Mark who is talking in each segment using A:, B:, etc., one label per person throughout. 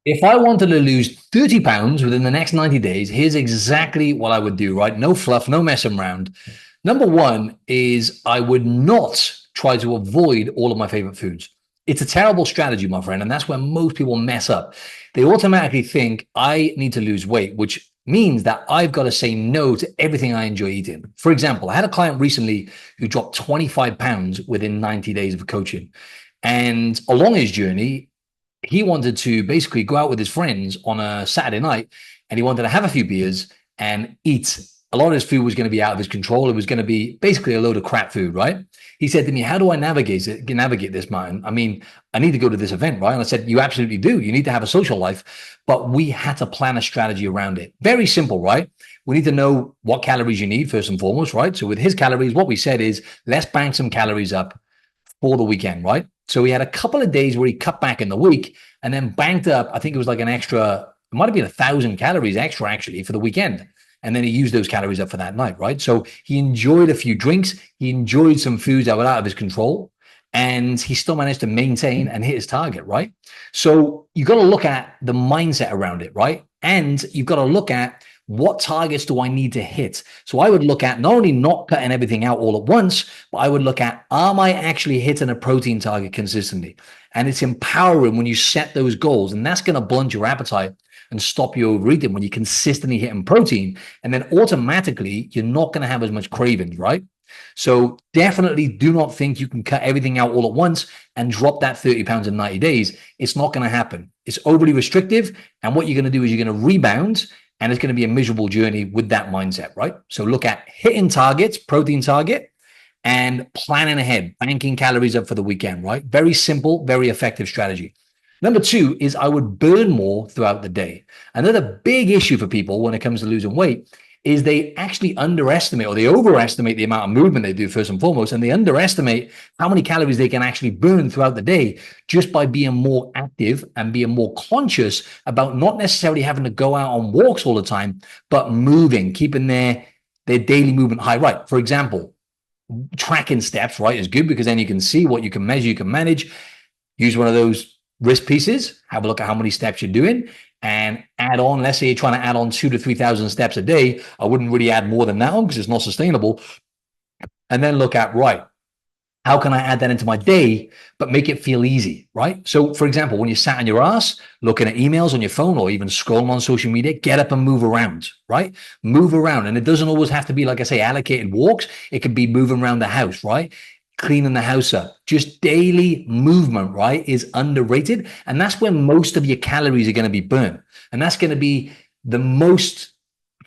A: If I wanted to lose 30 pounds within the next 90 days, here's exactly what I would do, right? No fluff, no messing around. Number one is I would not try to avoid all of my favorite foods. It's a terrible strategy, my friend. And that's where most people mess up. They automatically think I need to lose weight, which means that I've got to say no to everything I enjoy eating. For example, I had a client recently who dropped 25 pounds within 90 days of coaching. And along his journey, he wanted to basically go out with his friends on a Saturday night and he wanted to have a few beers and eat. A lot of his food was going to be out of his control. It was going to be basically a load of crap food, right? He said to me, how do I navigate this, Martin? I mean, I need to go to this event, right? And I said, you absolutely do. You need to have a social life, but we had to plan a strategy around it. Very simple, right? We need to know what calories you need first and foremost, right? So with his calories, what we said is let's bank some calories up for the weekend, right? So he had a couple of days where he cut back in the week and then banked up. I think it was like an extra, it might have been 1,000 calories extra actually for the weekend. And then he used those calories up for that night, right? So he enjoyed a few drinks. He enjoyed some foods that were out of his control. And he still managed to maintain and hit his target, right? So you got to look at the mindset around it, right? And you've got to look at what targets do I need to hit? So I would look at not only not cutting everything out all at once, but I would look at, am I actually hitting a protein target consistently? And it's empowering when you set those goals. And that's going to blunt your appetite and stop you overeating when you're consistently hitting protein. And then automatically, you're not going to have as much cravings, right? So definitely do not think you can cut everything out all at once and drop that 30 pounds in 90 days. It's not going to happen. It's overly restrictive. And what you're going to do is you're going to rebound and it's going to be a miserable journey with that mindset, right? So look at hitting targets, protein target, and planning ahead, banking calories up for the weekend, right? Very simple, very effective strategy. Number two is I would burn more throughout the day. Another big issue for people when it comes to losing weight is they actually underestimate or they overestimate the amount of movement they do first and foremost, and they underestimate how many calories they can actually burn throughout the day just by being more active and being more conscious about not necessarily having to go out on walks all the time, but moving, keeping their daily movement high. Right. For example, tracking steps, right, is good because then you can see what you can measure, you can manage. Use one of those wrist pieces, have a look at how many steps you're doing and add on, let's say you're trying to add on 2,000 to 3,000 steps a day. I wouldn't really add more than that on because it's not sustainable. And then look at, right, how can I add that into my day, but make it feel easy, right? So for example, when you're sat on your ass, looking at emails on your phone or even scrolling on social media, get up and move around, right? Move around. And it doesn't always have to be, like I say, allocated walks. It could be moving around the house, right? Cleaning the house up. Just daily movement, right, is underrated. And that's where most of your calories are going to be burned. And that's going to be the most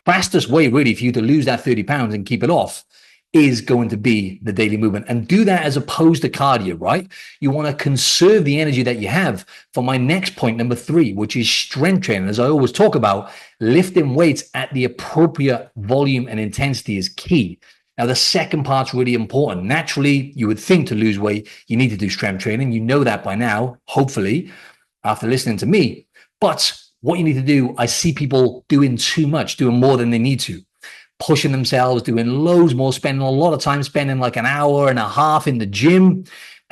A: fastest way, really, for you to lose that 30 pounds and keep it off is going to be the daily movement. And do that as opposed to cardio, right? You want to conserve the energy that you have for my next point, number three, which is strength training. As I always talk about, lifting weights at the appropriate volume and intensity is key. Now, the second part's really important. Naturally, you would think to lose weight, you need to do strength training. You know that by now, hopefully, after listening to me. But what you need to do, I see people doing too much, doing more than they need to, pushing themselves, doing loads more, spending a lot of time, spending like an hour and a half in the gym.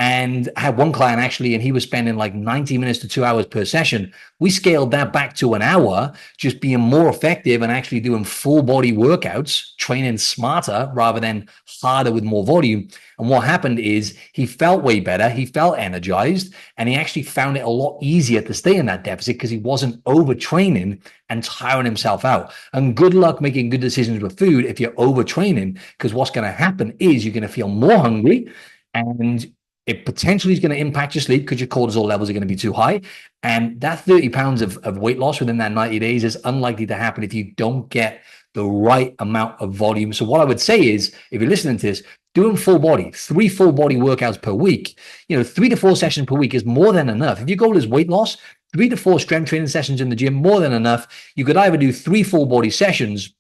A: And I had one client actually, and he was spending like 90 minutes to 2 hours per session. We scaled that back to an hour, just being more effective and actually doing full body workouts, training smarter rather than harder with more volume. And what happened is he felt way better. He felt energized, and he actually found it a lot easier to stay in that deficit because he wasn't overtraining and tiring himself out. And good luck making good decisions with food if you're overtraining, because what's going to happen is you're going to feel more hungry, and it potentially is going to impact your sleep because your cortisol levels are going to be too high. And that 30 pounds of weight loss within that 90 days is unlikely to happen if you don't get the right amount of volume. So what I would say is, if you're listening to this, doing full body, 3 full body workouts per week, 3 to 4 sessions per week is more than enough. If your goal is weight loss, 3 to 4 strength training sessions in the gym, more than enough. You could either do 3 full body sessions,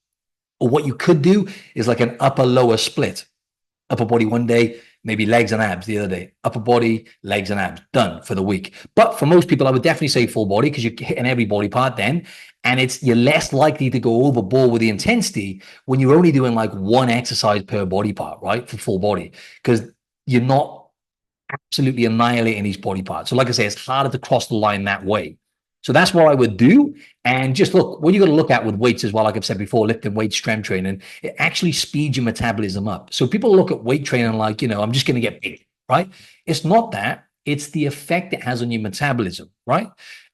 A: or what you could do is like an upper lower split. Upper body one day, maybe legs and abs the other day. Upper body, legs and abs, done for the week. But for most people, I would definitely say full body because you're hitting every body part then. And you're less likely to go overboard with the intensity when you're only doing like one exercise per body part, right? For full body, because you're not absolutely annihilating these body parts. So like I say, it's harder to cross the line that way. So that's what I would do. And just look, what you got to look at with weights as well, like I've said before, lifting weights, strength training, it actually speeds your metabolism up. So people look at weight training like, I'm just going to get big, right? It's not that. It's the effect it has on your metabolism, right?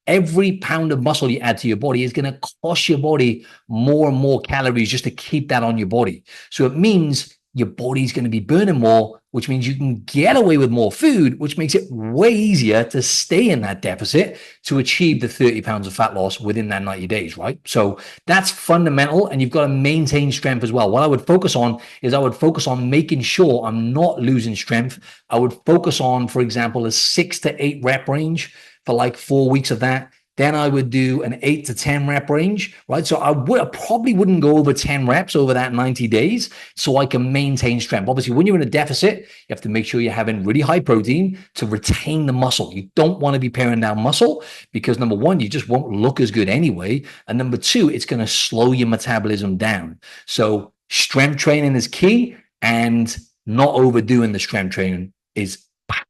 A: Every pound of muscle you add to your body is going to cost your body more and more calories just to keep that on your body. So it means your body's going to be burning more, which means you can get away with more food, which makes it way easier to stay in that deficit to achieve the 30 pounds of fat loss within that 90 days, right? So that's fundamental, and you've got to maintain strength as well. What I would focus on is I would focus on making sure I'm not losing strength. I would focus on, for example, a 6 to 8 rep range for like 4 weeks of that. Then I would do an 8 to 10 rep range, right? So I probably wouldn't go over 10 reps over that 90 days so I can maintain strength. Obviously, when you're in a deficit, you have to make sure you're having really high protein to retain the muscle. You don't want to be paring down muscle because number one, you just won't look as good anyway. And number two, it's going to slow your metabolism down. So strength training is key, and not overdoing the strength training is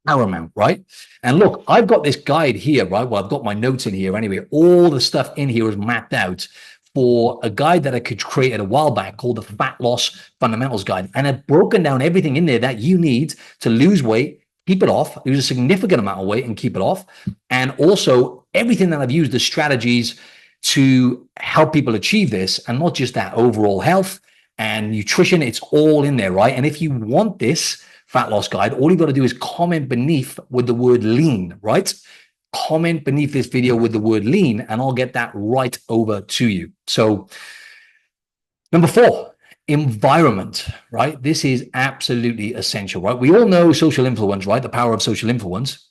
A: paramount, right? And look, I've got this guide here, right? Well, I've got my notes in here anyway. All the stuff in here is mapped out for a guide that I could create a while back called the Fat Loss Fundamentals Guide. And I've broken down everything in there that you need to lose weight, keep it off, lose a significant amount of weight and keep it off. And also everything that I've used, the strategies to help people achieve this, and not just that, overall health and nutrition, it's all in there, right? And if you want this fat loss guide, all you got to do is comment beneath with the word lean, right? Comment beneath this video with the word lean, and I'll get that right over to you. So number 4, environment, right? This is absolutely essential, right? We all know social influence, right? The power of social influence.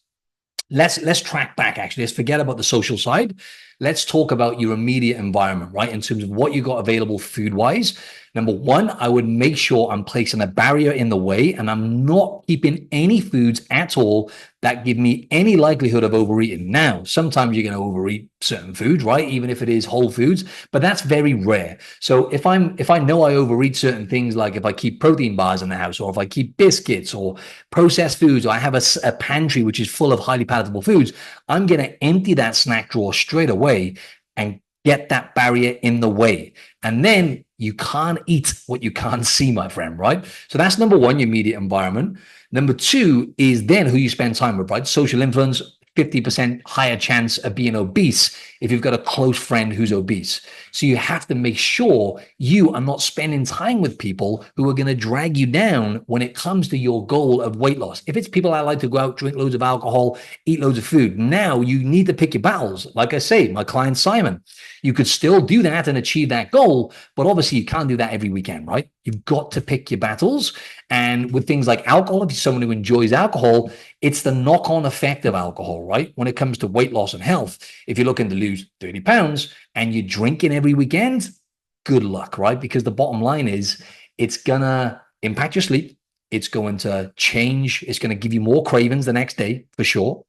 A: Let's track back, actually. Let's forget about the social side. Let's talk about your immediate environment, right? In terms of what you got available food-wise. Number 1, I would make sure I'm placing a barrier in the way, and I'm not keeping any foods at all that give me any likelihood of overeating. Now, sometimes you're going to overeat certain foods, right? Even if it is whole foods, but that's very rare. So if I know I overeat certain things, like if I keep protein bars in the house, or if I keep biscuits or processed foods, or I have a pantry which is full of highly palatable foods, I'm going to empty that snack drawer straight away and get that barrier in the way. And then you can't eat what you can't see, my friend, right? So that's number 1, your immediate environment. Number 2 is then who you spend time with, right? Social influence, 50% higher chance of being obese if you've got a close friend who's obese. So you have to make sure you are not spending time with people who are going to drag you down when it comes to your goal of weight loss. If it's people that like to go out, drink loads of alcohol, eat loads of food, now you need to pick your battles. Like I say, my client Simon, you could still do that and achieve that goal, but obviously you can't do that every weekend, right? You've got to pick your battles. And with things like alcohol, if you're someone who enjoys alcohol, it's the knock-on effect of alcohol, right? When it comes to weight loss and health, if you're looking to lose 30 pounds and you're drinking every weekend, good luck, right? Because the bottom line is it's going to impact your sleep. It's going to change. It's going to give you more cravings the next day for sure.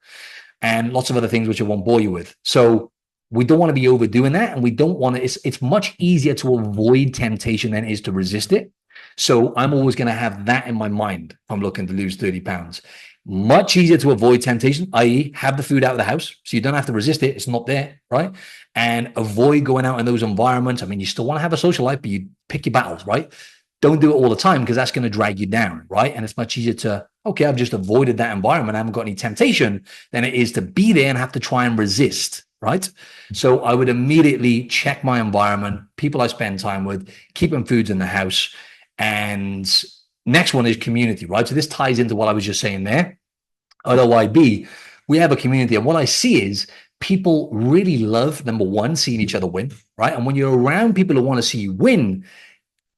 A: And lots of other things which I won't bore you with. So we don't want to be overdoing that. And we don't want to, it's much easier to avoid temptation than it is to resist it. So I'm always going to have that in my mind if I'm looking to lose 30 pounds. Much easier to avoid temptation, i.e. have the food out of the house so you don't have to resist it. It's not there, right? And avoid going out in those environments. I mean, you still want to have a social life, but you pick your battles, right? Don't do it all the time because that's going to drag you down, right? And it's much easier to, okay, I've just avoided that environment. I haven't got any temptation than it is to be there and have to try and resist, right? So I would immediately check my environment, people I spend time with, keeping foods in the house. And next one is community, right? So this ties into what I was just saying there. At OIB, we have a community. And what I see is people really love, number 1, seeing each other win, right? And when you're around people who want to see you win,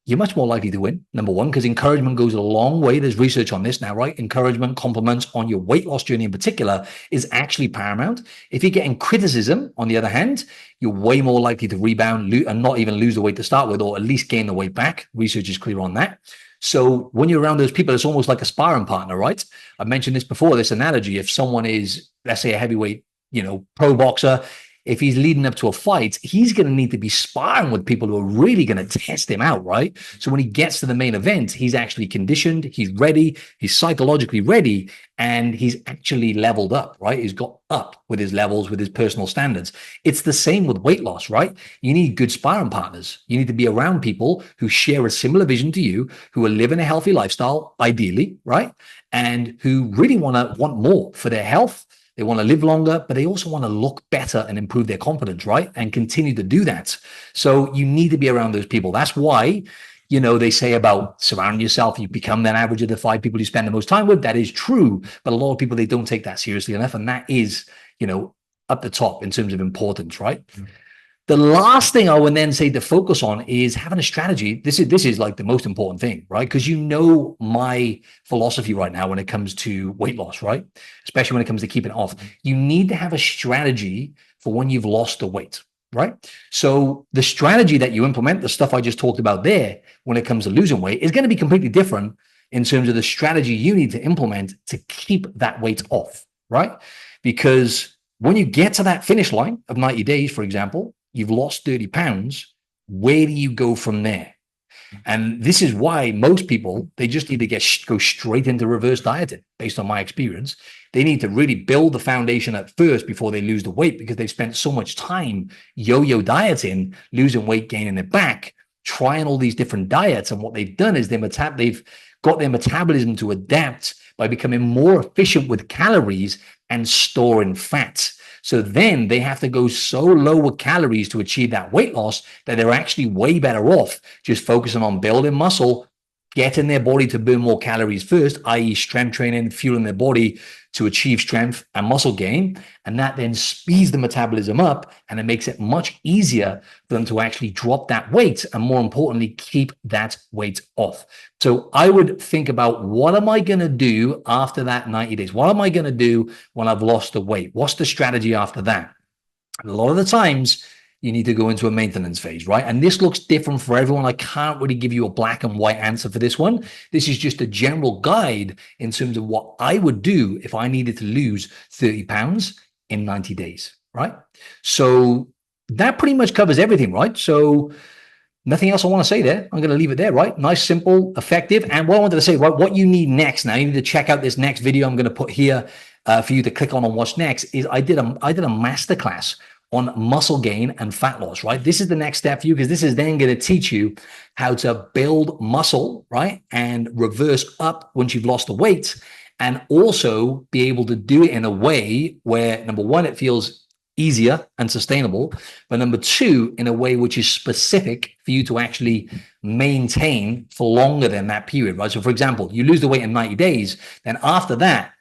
A: you're much more likely to win, number 1, because encouragement goes a long way. There's research on this now, right? Encouragement, compliments on your weight loss journey in particular is actually paramount. If you're getting criticism, on the other hand, you're way more likely to rebound and not even lose the weight to start with, or at least gain the weight back. Research is clear on that. So when you're around those people, it's almost like a sparring partner, right? I've mentioned this before, this analogy. If someone is, let's say, a heavyweight, pro boxer, if he's leading up to a fight, he's going to need to be sparring with people who are really going to test him out, right? So when he gets to the main event, he's actually conditioned, he's ready, he's psychologically ready, and he's actually leveled up, right? He's got up with his levels, with his personal standards. It's the same with weight loss, right? You need good sparring partners. You need to be around people who share a similar vision to you, who are living a healthy lifestyle, ideally, right? And who really want more for their health. They want to live longer, but they also want to look better and improve their confidence, right? And continue to do that. So you need to be around those people. That's why, they say about surrounding yourself, you become that average of the 5 people you spend the most time with. That is true. But a lot of people, they don't take that seriously enough. And that is, up the top in terms of importance, right? The last thing I would then say to focus on is having a strategy. This is like the most important thing, right? Because my philosophy right now when it comes to weight loss, right? Especially when it comes to keeping it off. You need to have a strategy for when you've lost the weight, right? So the strategy that you implement, the stuff I just talked about there, when it comes to losing weight, is going to be completely different in terms of the strategy you need to implement to keep that weight off, right? Because when you get to that finish line of 90 days, for example, you've lost 30 pounds, where do you go from there? And this is why most people, they just need to go straight into reverse dieting, based on my experience. They need to really build the foundation at first before they lose the weight, because they've spent so much time yo-yo dieting, losing weight, gaining it back, trying all these different diets. And what they've done is they've got their metabolism to adapt by becoming more efficient with calories and storing fat. So then they have to go so low with calories to achieve that weight loss that they're actually way better off just focusing on building muscle, getting their body to burn more calories first, i.e. strength training, fueling their body to achieve strength and muscle gain. And that then speeds the metabolism up, and it makes it much easier for them to actually drop that weight and, more importantly, keep that weight off. So I would think about, what am I going to do after that 90 days? What am I going to do when I've lost the weight? What's the strategy after that? And a lot of the times, you need to go into a maintenance phase, right? And this looks different for everyone. I can't really give you a black and white answer for this one. This is just a general guide in terms of what I would do if I needed to lose 30 pounds in 90 days, right? So that pretty much covers everything, right? So nothing else I want to say there. I'm going to leave it there, right? Nice, simple, effective. And what I wanted to say, right, what you need next now, you need to check out this next video I'm going to put here for you to click on and watch next, is I did a masterclass on muscle gain and fat loss, right? This is the next step for you, because this is then going to teach you how to build muscle, right? And reverse up once you've lost the weight, and also be able to do it in a way where, number one, it feels easier and sustainable, but number two, in a way which is specific for you to actually maintain for longer than that period, right? So for example, you lose the weight in 90 days, then after that,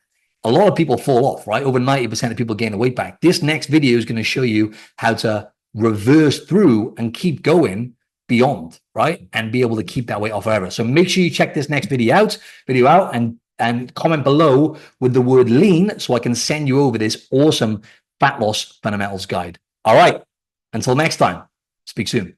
A: a lot of people fall off, right? Over 90% of people gain the weight back. This next video is going to show you how to reverse through and keep going beyond, right? And be able to keep that weight off forever. So make sure you check this next video out and comment below with the word lean, so I can send you over this awesome fat loss fundamentals guide. All right. Until next time, speak soon.